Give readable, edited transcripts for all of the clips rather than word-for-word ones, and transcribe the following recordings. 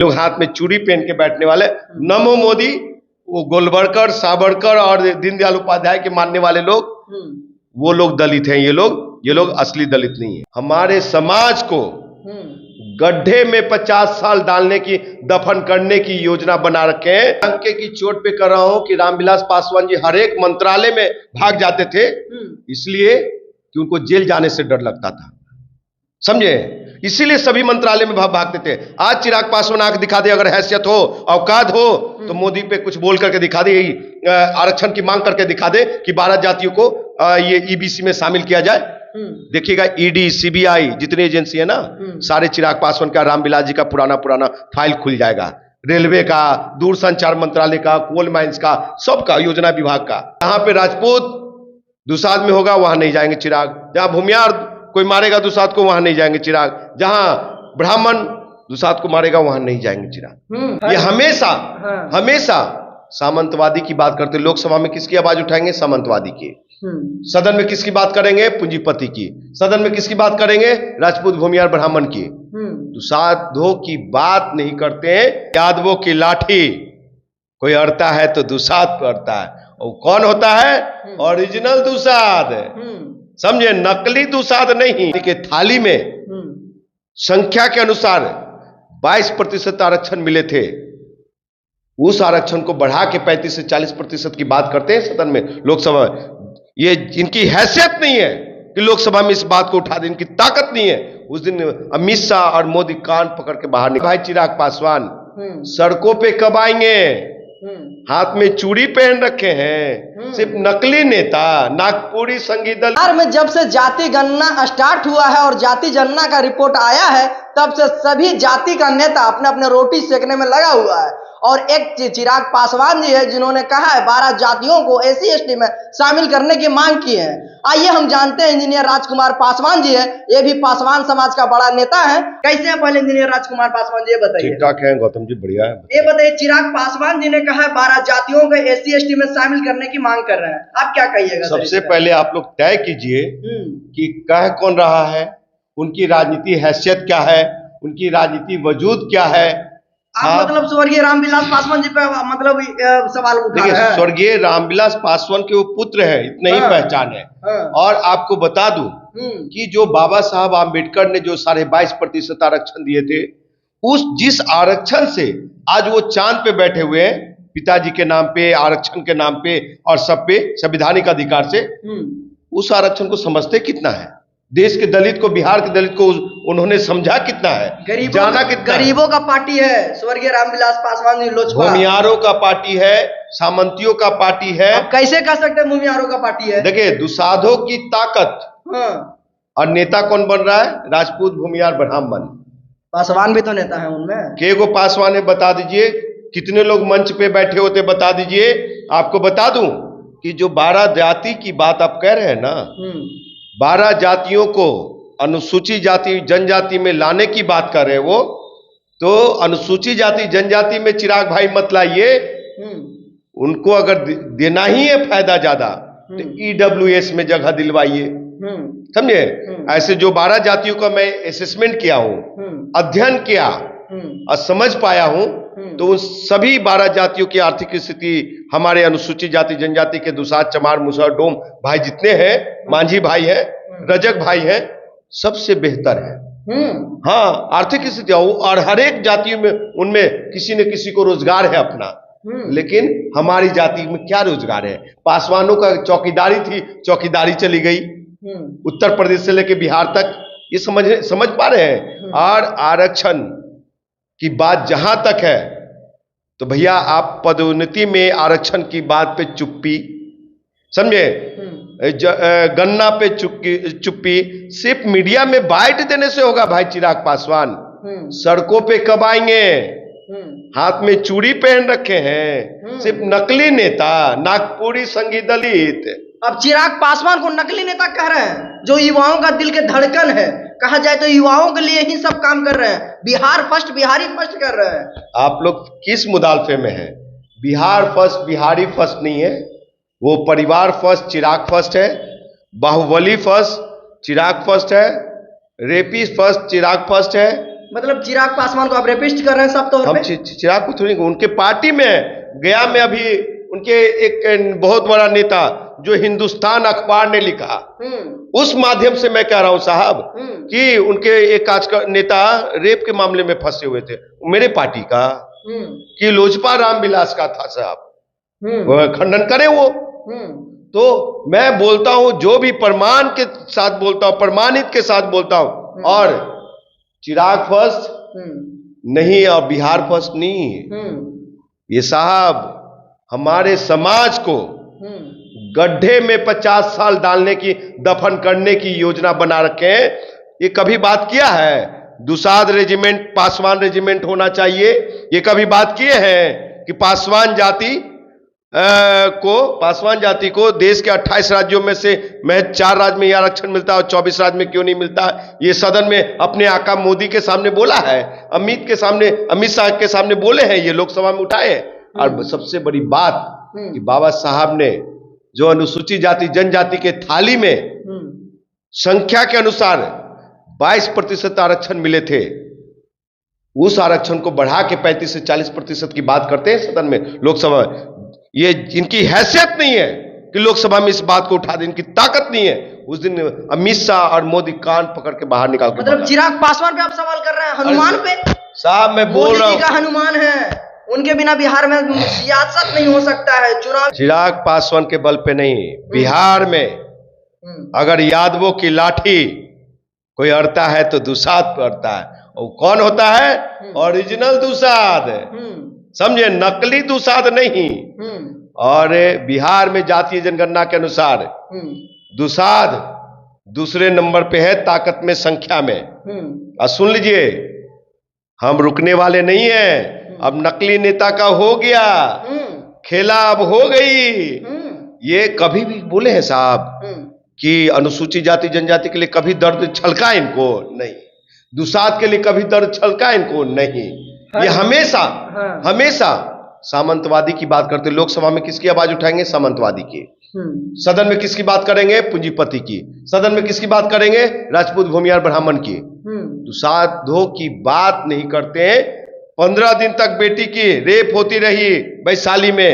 लोग हाथ में चूड़ी पहन के बैठने वाले नमो मोदी, वो गोलवरकर, सावरकर और दीनदयाल उपाध्याय के मानने वाले लोग, वो लोग दलित हैं। ये लोग असली दलित नहीं है। हमारे समाज को गड्ढे में 50 साल डालने की, दफन करने की योजना बना रखे हैं। अंके की चोट पे कर रहा हूं कि रामविलास पासवान जी हर एक मंत्रालय में भाग जाते थे, इसलिए कि उनको जेल जाने से डर लगता था, समझे? इसीलिए सभी मंत्रालय में भागते थे। आज चिराग पासवान आंख दिखा दे, अगर हैसियत हो, औकात हो, तो मोदी पे कुछ बोल करके दिखा दे, आरक्षण की मांग करके दिखा दे कि 12 जातियों को ये ईबीसी में शामिल किया जाए। देखिएगा ईडी, सीबीआई, जितनी एजेंसी है ना, सारे चिराग पासवान का, रामविलास जी का पुराना फाइल खुल जाएगा। रेलवे का, दूरसंचार मंत्रालय का, कोल माइंस का, सबका, योजना विभाग का। जहां पे राजपूत दुसाध में होगा वहां नहीं जाएंगे चिराग। जहां भूमियार कोई मारेगा दुसाध को, वहां नहीं जाएंगे चिराग। जहां ब्राह्मण दुसाध को मारेगा, वहां नहीं जाएंगे चिराग। ये हमेशा सामंतवादी की बात करते। लोकसभा में किसकी आवाज उठाएंगे? सामंतवादी की। सदन में किसकी बात करेंगे? पूंजीपति की। सदन में किसकी बात करेंगे? राजपूत, भूमियार, ब्राह्मण की। दुसाधों की बात नहीं करते हैं। यादवों की लाठी कोई अड़ता है तो दुसाध पर अड़ता है, और कौन होता है? ओरिजिनल दुसाध, समझे? नकली दुसाध नहीं। कि थाली में संख्या के अनुसार 22% आरक्षण मिले थे, उस आरक्षण को बढ़ा के 35 से 40% की बात करते हैं सदन में, लोकसभा में। ये इनकी हैसियत नहीं है कि लोकसभा में इस बात को उठा दे, इनकी ताकत नहीं है। उस दिन अमित शाह और मोदी कान पकड़ के बाहर निकले। भाई चिराग पासवान सड़कों पे कब आएंगे? हाथ में चूड़ी पहन रखे हैं, सिर्फ नकली नेता, नागपुरी संगीत दल। बिहार में जब से जाति गणना स्टार्ट हुआ है और जाति जनगणना का रिपोर्ट आया है, तब से सभी जाति का नेता अपने अपने रोटी सेकने में लगा हुआ है। और एक चिराग पासवान जी है जिन्होंने कहा है 12 जातियों को SC/ST में शामिल करने की मांग की है। आइए हम जानते हैं, इंजीनियर राजकुमार पासवान जी है, ये भी पासवान समाज का बड़ा नेता है। कैसे हैं पहले इंजीनियर राजकुमार पासवान जी, ये बताइए। ठीक ठाक है गौतम जी, बढ़िया है। ये बताइए, चिराग पासवान जी ने कहा है 12 जातियों को SC/ST में शामिल करने की मांग कर रहे हैं, आप क्या कहिएगा? सबसे पहले आप लोग तय कीजिए कि कह कौन रहा है, उनकी राजनीति हैसियत क्या है, उनकी राजनीति वजूद क्या है। आप मतलब स्वर्गीय रामविलास पासवान जी पे मतलब सवाल उठा रहे हैं। स्वर्गीय रामविलास पासवान के वो पुत्र है, इतना ही पहचान है। और आपको बता दूं कि जो बाबा साहब आम्बेडकर ने जो 22.5% आरक्षण दिए थे, जिस आरक्षण से आज वो चांद पे बैठे हुए हैं, पिताजी के नाम पे, आरक्षण के नाम पे और सब पे, संवैधानिक अधिकार से, उस आरक्षण को समझते कितना है? देश के दलित को, बिहार के दलित को उन्होंने समझा कितना है, जाना कितना? गरीबों का पार्टी है स्वर्गीय रामविलास पासवान जी, लोजपा। भूमियारों का पार्टी है, सामंतियों का पार्टी है। कैसे कह सकते हैं भूमियारों का पार्टी है? देखिए, दुसाधों की ताकत। और नेता कौन बन रहा है? राजपूत, भूमियार, ब्राह्मण। पासवान भी तो नेता है उनमें। के गो पासवान है, बता दीजिए। कितने लोग मंच पे बैठे होते, बता दीजिए। आपको बता दूं कि जो 12 जाति की बात आप कह रहे हैं ना, 12 जातियों को अनुसूचित जाति जनजाति में लाने की बात कर रहे हैं वो, तो अनुसूचित जाति जनजाति में चिराग भाई मत लाइए। उनको अगर देना ही है फायदा ज्यादा, तो EWS में जगह दिलवाइए, समझे? ऐसे जो 12 जातियों का मैं असेसमेंट किया हूं, अध्ययन किया और समझ पाया हूं, तो उन सभी 12 जातियों की आर्थिक स्थिति हमारे अनुसूचित जाति जनजाति के दुसाध, चमार, मुसहर, डोम भाई जितने हैं, मांझी भाई हैं, रजक भाई हैं, सबसे बेहतर है। हाँ, आर्थिक स्थिति। और हर एक जातियों में, उनमें किसी न किसी को रोजगार है अपना। लेकिन हमारी जाति में क्या रोजगार है? पासवानों का चौकीदारी थी, चौकीदारी चली गई उत्तर प्रदेश से लेकर बिहार तक। ये समझ पा रहे हैं? और आरक्षण की बात जहां तक है, तो भैया आप पदोन्नति में आरक्षण की बात पे चुप्पी, समझे? गन्ना पे चुप्पी सिर्फ मीडिया में बाइट देने से होगा भाई चिराग पासवान। सड़कों पे कब आएंगे? हाथ में चूड़ी पहन रखे हैं, सिर्फ नकली नेता, नागपुरी संगीत दलित। अब चिराग पासवान को नकली नेता कह रहे हैं, जो युवाओं का दिल के धड़कन है। कहा जाए तो युवाओं के लिए ही सब काम कर रहे हैं। बिहार फर्स्ट, बिहारी फर्स्ट कर रहे हैं। आप लोग किस मुदालफे में हैं? बिहार फर्स्ट, बिहारी फर्स्ट नहीं है, वो परिवार फर्स्ट, चिराग फर्स्ट है। बाहुबली फर्स्ट, चिराग फर्स्ट है। रेपी फर्स्ट, चिराग फर्स्ट है। मतलब चिराग पासवान को आप रेपिस्ट कर रहे हैं सब तौर हम पे? चिराग को थोड़ी, उनके पार्टी में गया में अभी उनके एक बहुत बड़ा नेता जो हिंदुस्तान अखबार ने लिखा, उस माध्यम से मैं कह रहा हूं साहब कि उनके एक आज का नेता रेप के मामले में फंसे हुए थे, मेरे पार्टी का कि लोजपा रामविलास का था साहब, खंडन करे वो। तो मैं बोलता हूं जो भी प्रमाण के साथ बोलता हूं, प्रमाणित के साथ बोलता हूं, और चिराग फर्स्ट नहीं और बिहार फर्स्ट नहीं। ये साहब हमारे समाज को गड्ढे में 50 साल डालने की, दफन करने की योजना बना रखे हैं। ये कभी बात किया है दुसाद रेजिमेंट पासवान रेजिमेंट होना चाहिए? ये कभी बात किए हैं कि पासवान जाति को देश के 28 राज्यों में से महज 4 राज्य में यह आरक्षण मिलता है और 24 राज्य में क्यों नहीं मिलता? ये सदन में अपने आका मोदी के सामने बोला है, अमित शाह के सामने बोले हैं, ये लोकसभा में उठाए। और सबसे बड़ी बात कि बाबा साहब ने जो अनुसूचित जाति जनजाति के थाली में संख्या के अनुसार 22% आरक्षण मिले थे, उस आरक्षण को बढ़ा के 35 से 40% की बात करते हैं सदन में, लोकसभा में। ये इनकी हैसियत नहीं है कि लोकसभा में इस बात को उठा दें, इनकी ताकत नहीं है। उस दिन अमित शाह और मोदी कान पकड़ के बाहर निकाल के, मतलब चिराग पासवान पे आप सवाल कर रहे हैं, हनुमान पे? साहब मैं बोल रहा हूं, मोदी जी का हनुमान है, उनके बिना बिहार में सियासत नहीं हो सकता है, चुनाव। चिराग पासवान के बल पे नहीं, बिहार में अगर यादवों की लाठी कोई अड़ता है तो दुसाद पे अड़ता है। और कौन होता है? ओरिजिनल दुसाद, समझे, नकली दुसाद नहीं। और बिहार में जातीय जनगणना के अनुसार दुसाद दूसरे नंबर पे है ताकत में, संख्या में। और सुन लीजिए, हम रुकने वाले नहीं हैं। अब नकली नेता का हो गया खेला, अब हो गई। ये कभी भी बोले हैं साहब कि अनुसूचित जाति जनजाति के लिए कभी दर्द छलका इनको? नहीं। दुसाद के लिए कभी दर्द छलका इनको? नहीं। ये हमेशा सामंतवादी की बात करते। लोकसभा में किसकी आवाज उठाएंगे? सामंतवादी की। सदन में किसकी बात करेंगे? पूंजीपति की। सदन में किसकी बात करेंगे? राजपूत, भूमिहार, ब्राह्मण की। दुसाधों की बात नहीं करते हैं। 15 दिन तक बेटी की रेप होती रही वैशाली में,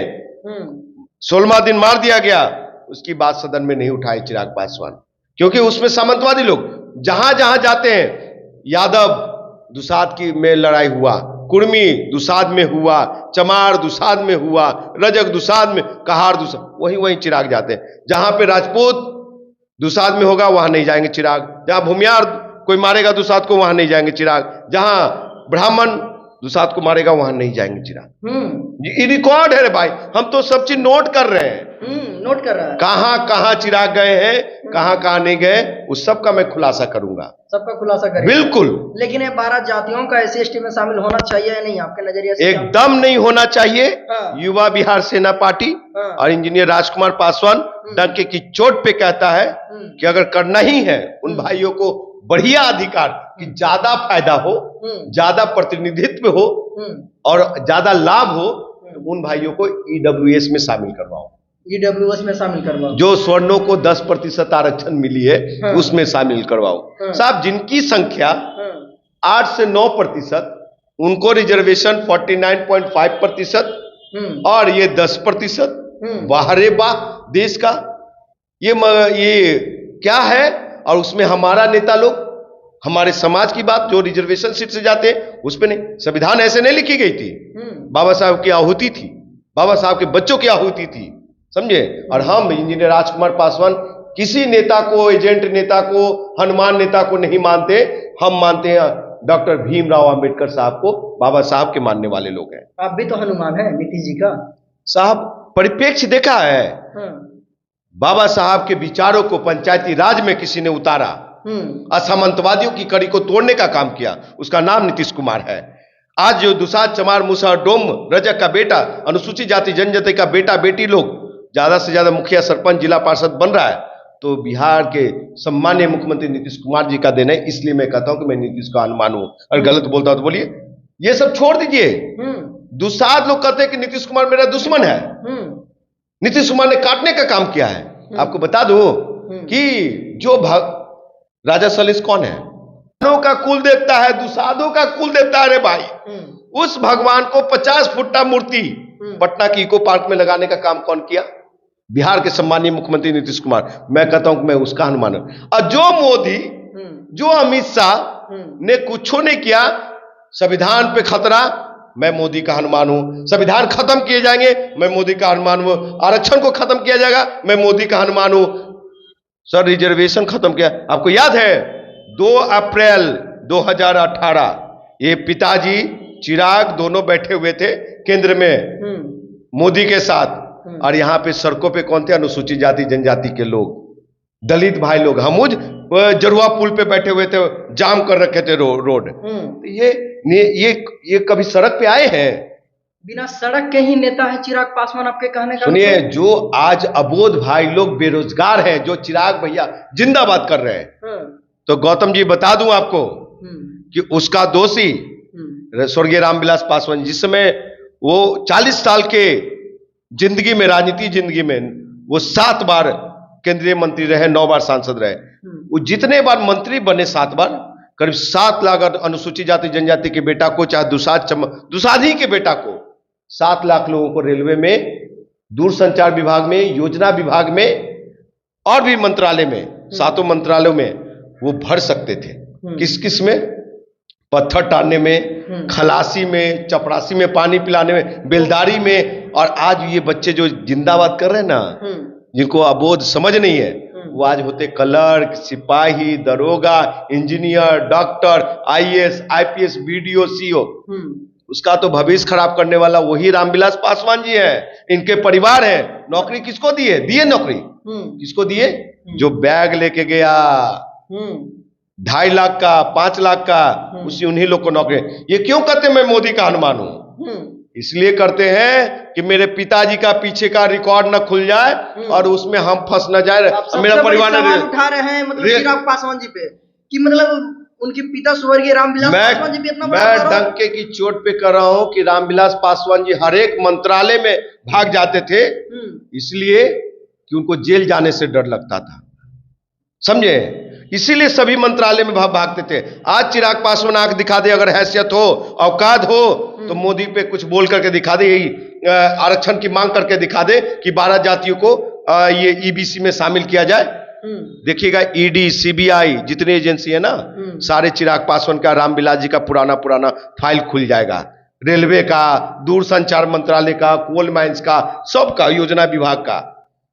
16वां दिन मार दिया गया, उसकी बात सदन में नहीं उठाए चिराग पासवान, क्योंकि उसमें सामंतवादी लोग जहां जहां जाते हैं, यादव दुसाद की में लड़ाई हुआ, कुर्मी दुसाद में हुआ, चमार दुसाद में हुआ, रजक दुसाद में, कहार दुसाद, वहीं चिराग जाते हैं। जहां पे राजपूत दुसाद में होगा वहां नहीं जाएंगे चिराग, जहां भूमिहार कोई मारेगा दुसाद को वहां नहीं जाएंगे चिराग, जहां ब्राह्मण दुसाद को मारेगा वहां नहीं जाएंगे चिराग। ये रिकॉर्ड है रे भाई, हम तो सब चीज नोट कर रहे हैं। नोट कर रहा है, कहां कहां चिराग गए हैं, कहां कहां नहीं गए, उस सब का मैं खुलासा करूंगा, सबका खुलासा करेंगे बिल्कुल। लेकिन ये 12 जातियों का SC/ST में शामिल होना चाहिए या नहीं आपके नजरिए से? एकदम नहीं होना चाहिए। युवा बिहार सेना पार्टी और इंजीनियर राजकुमार पासवान डंके की चोट पे कहता है कि अगर करना ही है उन भाइयों को बढ़िया अधिकार कि ज्यादा फायदा हो, ज्यादा प्रतिनिधित्व हो और ज्यादा लाभ हो, तो उन भाइयों को EWS में शामिल करवाओ। EWS में शामिल करवाओ। जो स्वर्णों को 10% आरक्षण मिली है उसमें शामिल करवाओ। साहब जिनकी संख्या 8 से 9%, उनको रिजर्वेशन 49.5% और ये 10%। वाह रे वाह देश का, ये क्या है? और उसमें हमारा नेता लोग, हमारे समाज की बात जो रिजर्वेशन सीट से जाते हैं उस पे नहीं। संविधान ऐसे नहीं लिखी गई थी, बाबा साहब की आहुति थी, बाबा साहब के बच्चों की आहुति थी, समझे। और हम इंजीनियर राजकुमार पासवान किसी नेता को, एजेंट नेता को, हनुमान नेता को नहीं मानते। हम मानते हैं डॉक्टर भीमराव अंबेडकर साहब को, बाबा साहब के मानने वाले लोग हैं। आप भी तो हनुमान है नीतीश जी का। साहब परिप्रेक्ष्य देखा है, बाबा साहब के विचारों को पंचायती राज में किसी ने उतारा, असामंतवादियों की कड़ी को तोड़ने का काम किया, उसका नाम नीतीश कुमार है। आज जो दुसाद, चमार, मूसा, डोम, रजक का बेटा, अनुसूचित जाति जनजाति का बेटा बेटी लोग ज्यादा से ज्यादा मुखिया, सरपंच, जिला पार्षद बन रहा है, तो बिहार के सम्मानीय मुख्यमंत्री नीतीश कुमार जी का देना है। इसलिए मैं कहता हूं कि मैं नीतीश का अनुमान हूं, अगर गलत बोलता हूं तो बोलिए। ये सब छोड़ दीजिए। दुसाद लोग कहते हैं कि नीतीश कुमार मेरा दुश्मन है। नीतीश कुमार ने काटने का काम किया है। आपको बता दूं कि जो राजा सलीस कौन है? का कुल देवता है, दुसाधों का कुल देवता है रे भाई। उस भगवान को 50 फुट मूर्ति पटना की इको पार्क में लगाने का काम कौन किया? बिहार के सम्मानीय मुख्यमंत्री नीतीश कुमार। मैं कहता हूं कि मैं उसका हनुमान हूं। और जो मोदी, जो अमित शाह ने कुछ नहीं किया, संविधान पे खतरा, मैं मोदी का हनुमान हूं। संविधान खत्म किए जाएंगे, मैं मोदी का हनुमान हूं। आरक्षण को खत्म किया जाएगा, मैं मोदी का हनुमान हूं। सर रिजर्वेशन खत्म किया, आपको याद है 2 अप्रैल 2018 ये पिताजी चिराग दोनों बैठे हुए थे केंद्र में मोदी के साथ, और यहां पे सड़कों पे कौन थे? अनुसूचित जाति जनजाति के लोग, दलित भाई लोग। हम जरुआ पुल पे बैठे हुए थे, जाम कर रखे थे रोड। ये कभी सड़क पे आए हैं? बिना सड़क के ही नेता है चिराग पासवान, आपके कहने का? सुनिए, जो आज अबोध भाई लोग बेरोजगार हैं, जो चिराग भैया जिंदाबाद कर रहे हैं, तो गौतम जी बता दूं आपको कि उसका दोषी स्वर्गीय रामविलास पासवान, जिस समय वो 40 साल के जिंदगी में, राजनीति जिंदगी में वो 7 बार केंद्रीय मंत्री रहे, 9 बार सांसद रहे। वो जितने बार मंत्री बने 7 बार, करीब 7 लाख अनुसूचित जाति जनजाति के बेटा को, चाहे दुसाधी के बेटा को, 7 लाख लोगों को रेलवे में, दूरसंचार विभाग में, योजना विभाग में और भी मंत्रालय में, 7 मंत्रालयों में वो भर सकते थे। किस किस में? पत्थर टालने में, खलासी में, चपरासी में, पानी पिलाने में, बेलदारी में। और आज ये बच्चे जो जिंदाबाद कर रहे हैं ना, जिनको अबोध समझ नहीं है, वो आज होते क्लर्क, सिपाही, दरोगा, engineer, doctor, IAS, IPS, BDO, CO. उसका तो भविष्य खराब करने वाला वही रामविलास पासवान जी है, इनके परिवार है। नौकरी किसको दिए? नौकरी किसको दिए? जो बैग लेके गया 2.5 लाख का, 5 लाख का, उन्हीं लोग को नौकरी। ये क्यों कहते मैं मोदी का हनुमान हूं? इसलिए करते हैं कि मेरे पिताजी का पीछे का रिकॉर्ड न खुल जाए और उसमें हम फंस न जाए। मेरा परिवार उठा रहे हैं मतलब चिराग पासवान जी पे, कि मतलब उनके पिता स्वर्गीय रामविलास पासवान जी पे इतना बड़ा। मैं डंके की चोट पे कर रहा हूं कि रामविलास पासवान जी हर एक मंत्रालय में भाग जाते थे, इसलिए कि उनको जेल जाने से डर लगता था, समझे? इसीलिए सभी मंत्रालय में भागते थे। आज चिराग पासवान आंख दिखा दे, अगर हैसियत हो, औकात हो, तो मोदी पे कुछ बोल करके दिखा दे, यही आरक्षण की मांग करके दिखा दे कि 12 जातियों को ये ईबीसी में शामिल किया जाए। देखिएगा ईडी, सीबीआई, जितनी एजेंसी है ना, सारे चिराग पासवान का, रामविलास जी का पुराना फाइल खुल जाएगा। रेलवे का, दूरसंचार मंत्रालय का, कोल माइंस का, सबका, योजना विभाग का।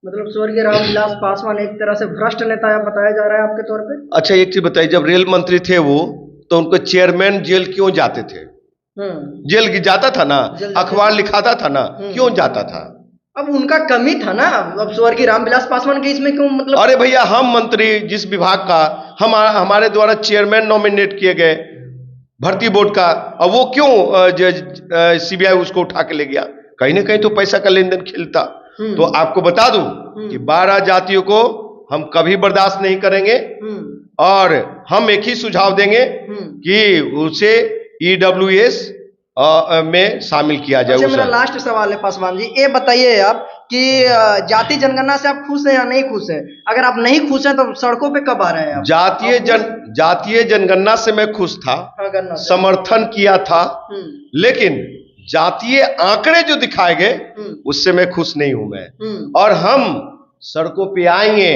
मतलब स्वर्गीय रामविलास पासवान एक तरह से भ्रष्ट नेता बताया जा रहा है आपके तौर पे। अच्छा एक चीज बताइए, जब रेल मंत्री थे वो, तो उनको चेयरमैन जेल क्यों जाते थे? जेल की जाता था ना, अखबार लिखाता था ना, क्यों जाता था? अब उनका कमी था ना, अब स्वर्गीय रामविलास पासवान के इसमें क्यों मतलब? अरे भैया, हम मंत्री जिस विभाग का, हमारे द्वारा चेयरमैन नॉमिनेट किए गए भर्ती बोर्ड का, अब वो क्यों सीबीआई उसको उठा के ले गया? कहीं ना कहीं तो पैसा का लेन देन खेलता। तो आपको बता दूं कि 12 जातियों को हम कभी बर्दाश्त नहीं करेंगे, और हम एक ही सुझाव देंगे कि उसे ईडब्ल्यूएस में शामिल किया जाए। अच्छा, मेरा लास्ट सवाल है पासवान जी, ये बताइए आप कि जाति जनगणना से आप खुश हैं या नहीं खुश हैं? अगर आप नहीं खुश हैं तो सड़कों पे कब आ रहे हैं आप? जातीय जनगणना से मैं खुश था, समर्थन किया था, लेकिन जातीय आंकड़े जो दिखाए गए उससे मैं खुश नहीं हूं मैं। और हम सड़कों पे आएंगे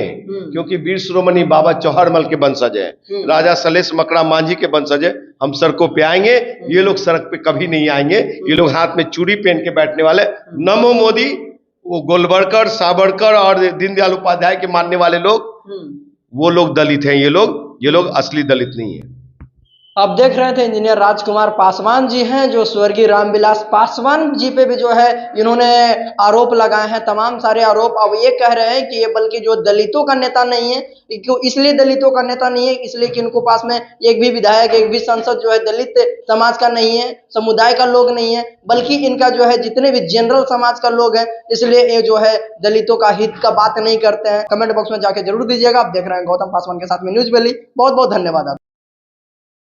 क्योंकि वीर शिरोमणि बाबा चौहरमल के वंशज है, राजा सलेश मकड़ा मांझी के वंशज है। हम सड़कों पे आएंगे, ये लोग सड़क पे कभी नहीं आएंगे। ये लोग हाथ में चूड़ी पहन के बैठने वाले, नमो मोदी, वो गोलवरकर, सावरकर और दीनदयाल उपाध्याय के मानने वाले लोग, वो लोग दलित हैं। ये लोग असली दलित नहीं है। आप देख रहे थे इंजीनियर राजकुमार पासवान जी हैं, जो स्वर्गीय रामविलास पासवान जी पे भी जो है इन्होंने आरोप लगाए हैं, तमाम सारे आरोप। अब ये कह रहे हैं कि ये बल्कि जो दलितों का नेता नहीं है, क्यों इसलिए दलितों का नेता नहीं है, इसलिए कि इनको पास में एक भी विधायक, एक भी सांसद जो है दलित समाज का नहीं है, समुदाय का लोग नहीं है, बल्कि इनका जो है जितने भी जनरल समाज का लोग हैं, इसलिए ये जो है दलितों का हित का बात नहीं करते हैं। कमेंट बॉक्स में जाके जरूर दीजिएगा। आप देख रहे हैं गौतम पासवान के साथ में न्यूज वैली। बहुत बहुत धन्यवाद आप।